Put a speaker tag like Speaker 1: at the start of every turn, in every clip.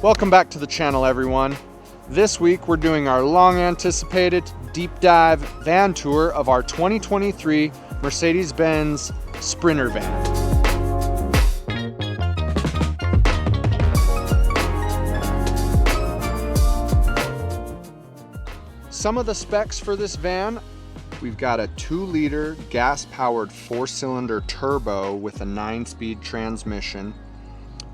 Speaker 1: Welcome back to the channel, everyone. This week we're doing our long anticipated deep dive van tour of our 2023 Mercedes Benz Sprinter van. Some of the specs for this van: we've got a 2-liter gas-powered 4-cylinder turbo with a 9-speed transmission.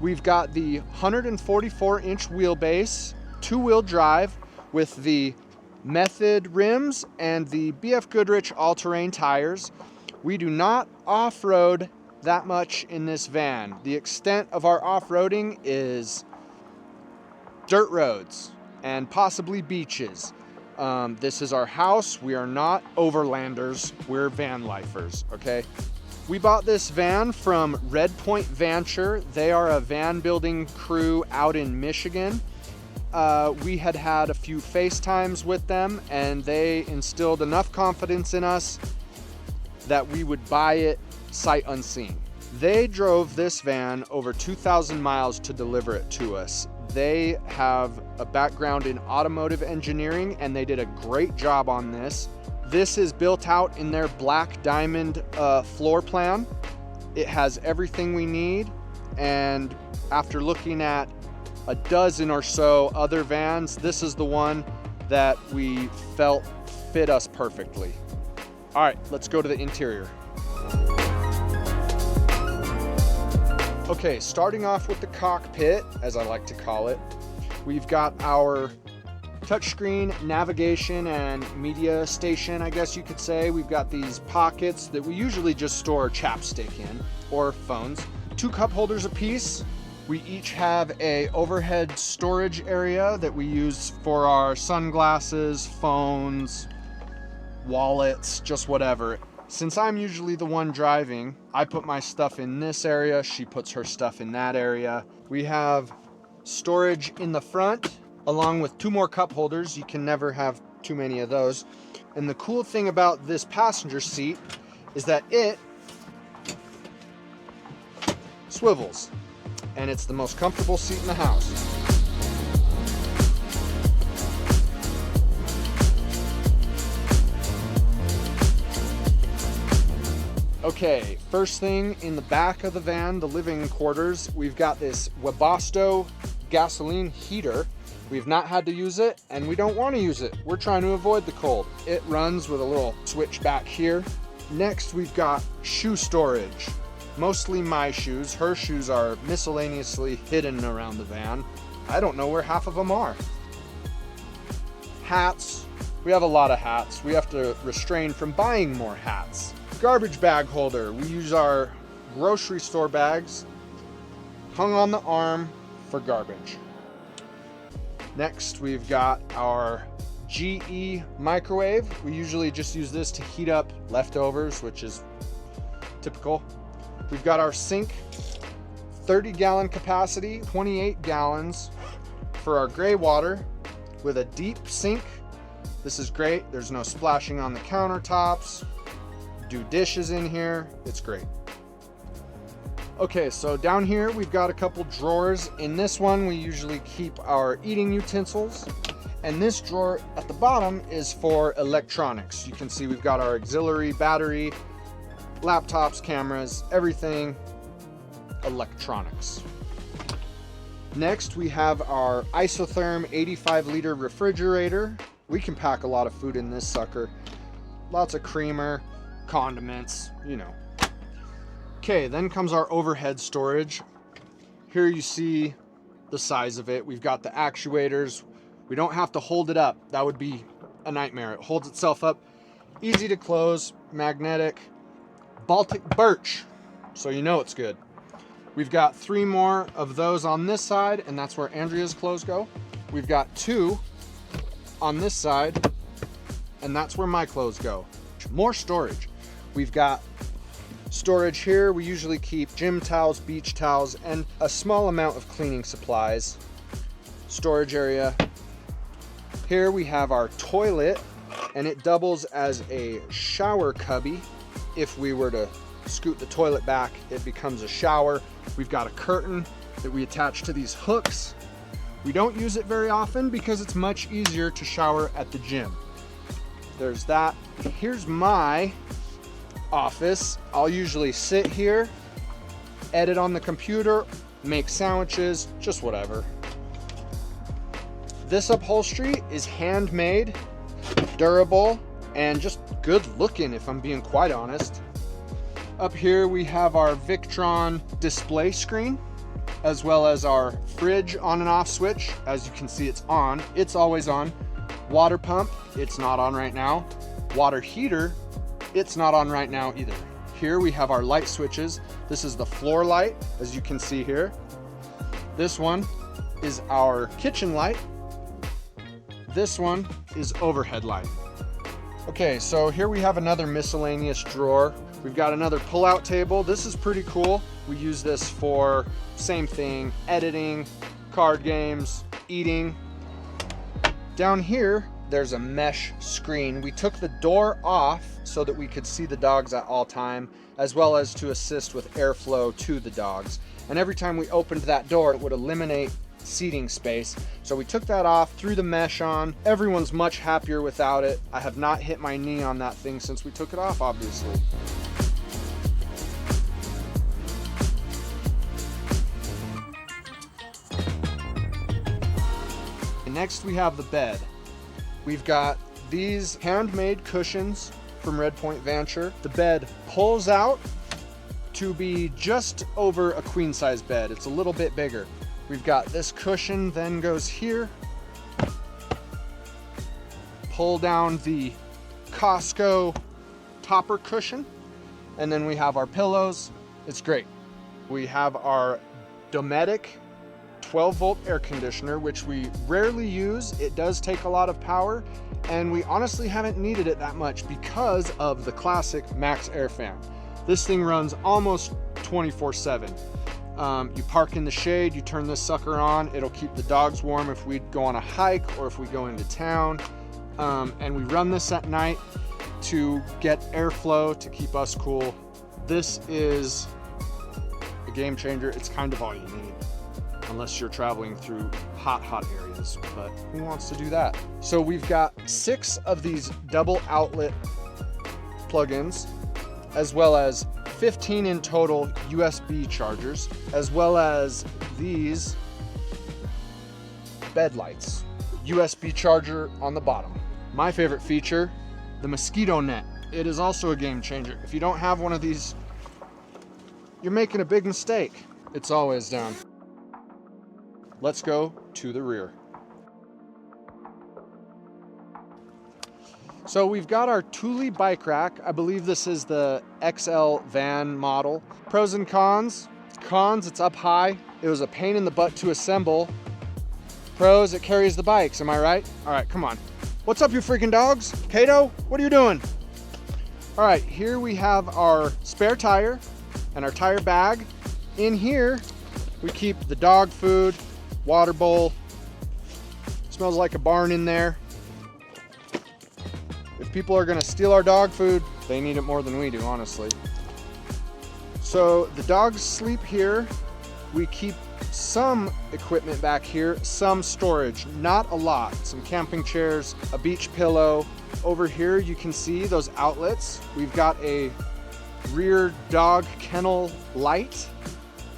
Speaker 1: We've got the 144-inch wheelbase, 2-wheel drive with the Method rims and the BF Goodrich all-terrain tires. We do not off-road that much in this van. The extent of our off-roading is dirt roads and possibly beaches. This is our house. We are not overlanders. We're van lifers, okay? We bought this van from Red Point Venture. They are a van building crew out in Michigan. We had a few FaceTimes with them, and they instilled enough confidence in us that we would buy it sight unseen. They drove this van over 2,000 miles to deliver it to us. They have a background in automotive engineering, and they did a great job on this. This is built out in their black diamond floor plan. It has everything we need, and after looking at a dozen or so other vans, this is the one that we felt fit us perfectly. All right, let's go to the interior. Okay, starting off with the cockpit, as I like to call it, we've got our touchscreen navigation and media station, I guess you could say. We've got these pockets that we usually just store chapstick in, or phones. 2 cup holders apiece. We each have a overhead storage area that we use for our sunglasses, phones, wallets, just whatever. Since I'm usually the one driving, I put my stuff in this area, she puts her stuff in that area. We have storage in the front, along with 2 more cup holders. You can never have too many of those. And the cool thing about this passenger seat is that it swivels, and it's the most comfortable seat in the house. Okay, first thing in the back of the van, the living quarters, we've got this Webasto gasoline heater. We've not had to use it, and we don't want to use it. We're trying to avoid the cold. It runs with a little switch back here. Next, we've got shoe storage. Mostly my shoes. Her shoes are miscellaneously hidden around the van. I don't know where half of them are. Hats. We have a lot of hats. We have to restrain from buying more hats. Garbage bag holder. We use our grocery store bags hung on the arm for garbage. Next, we've got our GE microwave. We usually just use this to heat up leftovers, which is typical. We've got our sink, 30-gallon capacity, 28 gallons for our gray water with a deep sink. This is great. There's no splashing on the countertops. Do dishes in here. It's great. Okay, so down here we've got a couple drawers. In this one we usually keep our eating utensils, and this drawer at the bottom is for electronics. You can see we've got our auxiliary battery, laptops, cameras, everything electronics. Next, we have our isotherm 85-liter refrigerator. We can pack a lot of food in this sucker. Lots of creamer, condiments, you know. Okay, then comes our overhead storage. Here you see the size of it. We've got the actuators. We don't have to hold it up. That would be a nightmare. It holds itself up. Easy to close, magnetic, Baltic birch, so you know it's good. We've got 3 more of those on this side, and that's where Andrea's clothes go. We've got 2 on this side, and that's where my clothes go. More storage. We've got storage here. We usually keep gym towels, beach towels, and a small amount of cleaning supplies. Storage area. Here we have our toilet, and it doubles as a shower cubby. If we were to scoot the toilet back, it becomes a shower. We've got a curtain that we attach to these hooks. We don't use it very often because it's much easier to shower at the gym. There's that. Here's my office. I'll usually sit here, edit on the computer, make sandwiches, just whatever. This upholstery is handmade, durable, and just good looking, if I'm being quite honest. Up here we have our Victron display screen, as well as our fridge on and off switch. As you can see, it's on. It's always on. Water pump, it's not on right now. Water heater, it's not on right now either. Here we have our light switches. This is the floor light, as you can see here. This one is our kitchen light. This one is overhead light. Okay, so here we have another miscellaneous drawer. We've got another pull-out table. This is pretty cool. We use this for same thing, editing, card games, eating. Down here, there's a mesh screen. We took the door off so that we could see the dogs at all time, as well as to assist with airflow to the dogs. And every time we opened that door, it would eliminate seating space. So we took that off, threw the mesh on. Everyone's much happier without it. I have not hit my knee on that thing since we took it off, obviously. Next we have the bed. We've got these handmade cushions from Red Point Venture. The bed pulls out to be just over a queen size bed. It's a little bit bigger. We've got this cushion, then goes here. Pull down the Costco topper cushion, and then we have our pillows. It's great. We have our Dometic 12-volt air conditioner, which we rarely use. It does take a lot of power, and we honestly haven't needed it that much because of the classic Max Air fan. This thing runs almost 24/7. You park in the shade, you turn this sucker on, it'll keep the dogs warm if we go on a hike or if we go into town. And we run this at night to get airflow to keep us cool. This is a game changer. It's kind of all you need, unless you're traveling through hot areas, but who wants to do that? So we've got 6 of these double outlet plugins, as well as 15 in total USB chargers, as well as these bed lights. USB charger on the bottom. My favorite feature, the mosquito net. It is also a game changer. If you don't have one of these, you're making a big mistake. It's always down. Let's go to the rear. So we've got our Thule bike rack. I believe this is the XL van model. Pros and cons. Cons, it's up high. It was a pain in the butt to assemble. Pros, it carries the bikes, am I right? All right, come on. What's up, you freaking dogs? Kato, what are you doing? All right, here we have our spare tire and our tire bag. In here, we keep the dog food, water bowl. Smells like a barn in there. If people are gonna steal our dog food, they need it more than we do, honestly. So the dogs sleep here. We keep some equipment back here, some storage, not a lot. Some camping chairs, a beach pillow. Over here you can see those outlets. We've got a rear dog kennel light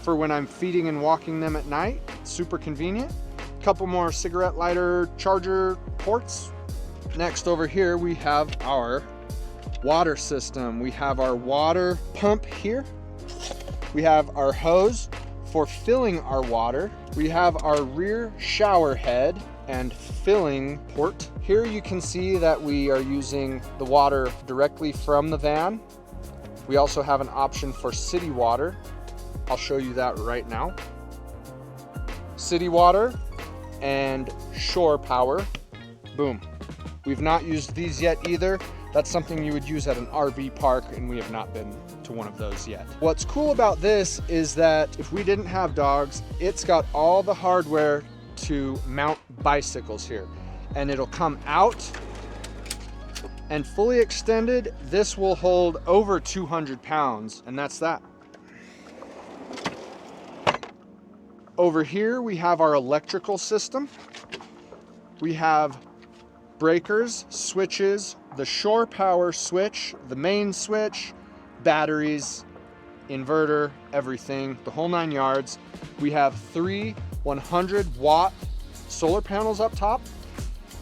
Speaker 1: for when I'm feeding and walking them at night. Super convenient. A couple more cigarette lighter charger ports. Next over here we have our water system. We have our water pump here. We have our hose for filling our water. We have our rear shower head and filling port. Here you can see that we are using the water directly from the van. We also have an option for city water. I'll show you that right now. City water and shore power. Boom. We've not used these yet either. That's something you would use at an RV park, and we have not been to one of those yet. What's cool about this is that if we didn't have dogs, it's got all the hardware to mount bicycles here. And it'll come out, and fully extended, this will hold over 200 pounds, and that's that. Over here we have our electrical system. We have breakers, switches, the shore power switch, the main switch, batteries, inverter, everything, the whole 9 yards. We have 3 100-watt solar panels up top,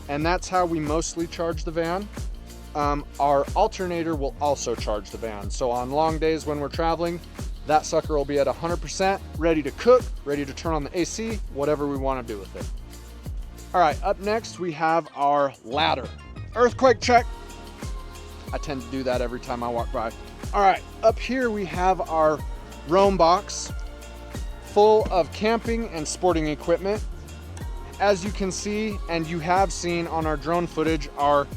Speaker 1: and that's how we mostly charge the van. Our alternator will also charge the van. So on long days when we're traveling, that sucker will be at 100%, ready to cook, ready to turn on the AC, whatever we want to do with it. All right, up next we have our ladder. Earthquake check. I tend to do that every time I walk by. All right, up here we have our roam box full of camping and sporting equipment. As you can see, and you have seen on our drone footage, our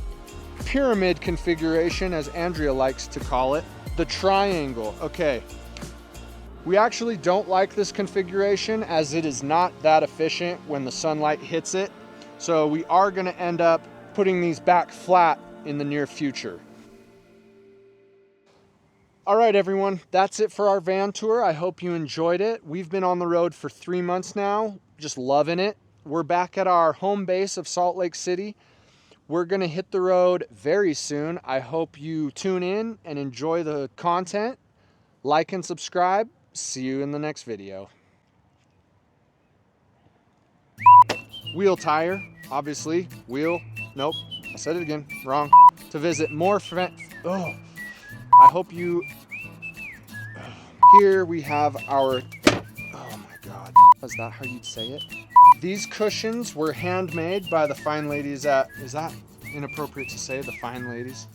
Speaker 1: pyramid configuration, as Andrea likes to call it, the triangle. Okay, we actually don't like this configuration as it is not that efficient when the sunlight hits it. So we are gonna end up putting these back flat in the near future. All right, everyone, that's it for our van tour. I hope you enjoyed it. We've been on the road for 3 months now, just loving it. We're back at our home base of Salt Lake City. We're gonna hit the road very soon. I hope you tune in and enjoy the content. Like and subscribe. See you in the next video. Wheel tire, obviously. Wheel, nope, I said it again, wrong. To visit more I hope you, here we have our, oh my God, is that how you'd say it? These cushions were handmade by the fine ladies at, is that inappropriate to say, the fine ladies?